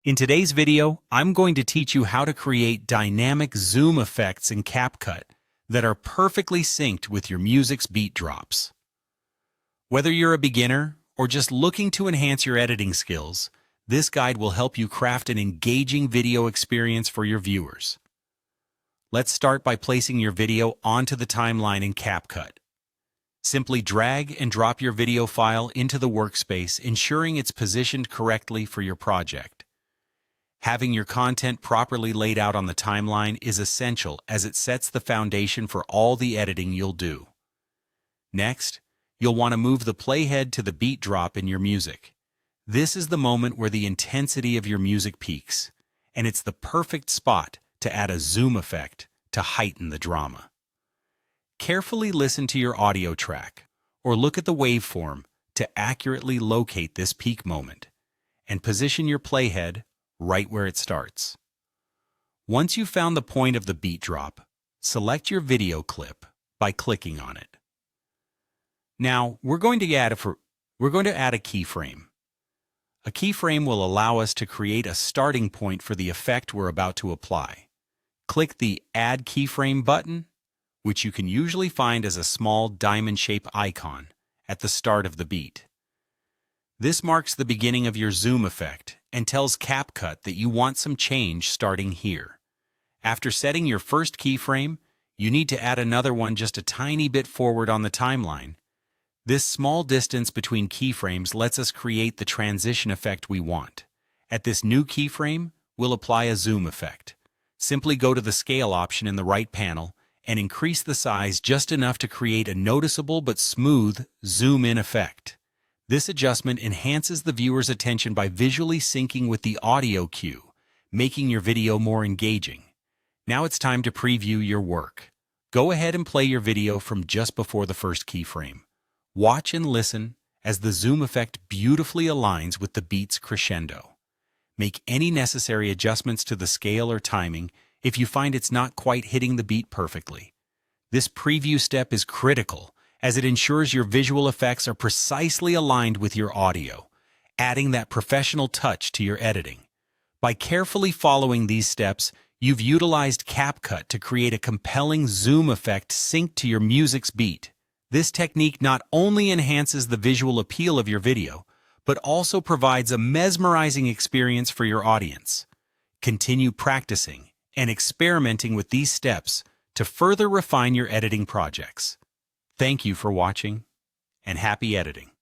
In today's video, I'm going to teach you how to create dynamic zoom effects in CapCut that are perfectly synced with your music's beat drops. Whether you're a beginner or just looking to enhance your editing skills, this guide will help you craft an engaging video experience for your viewers. Let's start by placing your video onto the timeline in CapCut. Simply drag and drop your video file into the workspace, ensuring it's positioned correctly for your project. Having your content properly laid out on the timeline is essential as it sets the foundation for all the editing you'll do. Next, you'll want to move the playhead to the beat drop in your music. This is the moment where the intensity of your music peaks, and it's the perfect spot to add a zoom effect to heighten the drama. Carefully listen to your audio track or look at the waveform to accurately locate this peak moment, and position your playhead right where it starts. Once you've found the point of the beat drop, select your video clip by clicking on it. Now, we're going to add a keyframe. A keyframe will allow us to create a starting point for the effect we're about to apply. Click the Add Keyframe button, which you can usually find as a small diamond-shaped icon at the start of the beat. This marks the beginning of your zoom effect and tells CapCut that you want some change starting here. After setting your first keyframe, you need to add another one just a tiny bit forward on the timeline. This small distance between keyframes lets us create the transition effect we want. At this new keyframe, we'll apply a zoom effect. Simply go to the scale option in the right panel and increase the size just enough to create a noticeable but smooth zoom-in effect. This adjustment enhances the viewer's attention by visually syncing with the audio cue, making your video more engaging. Now it's time to preview your work. Go ahead and play your video from just before the first keyframe. Watch and listen as the zoom effect beautifully aligns with the beat's crescendo. Make any necessary adjustments to the scale or timing if you find it's not quite hitting the beat perfectly. This preview step is critical, as it ensures your visual effects are precisely aligned with your audio, adding that professional touch to your editing. By carefully following these steps, you've utilized CapCut to create a compelling zoom effect synced to your music's beat. This technique not only enhances the visual appeal of your video, but also provides a mesmerizing experience for your audience. Continue practicing and experimenting with these steps to further refine your editing projects. Thank you for watching, and happy editing.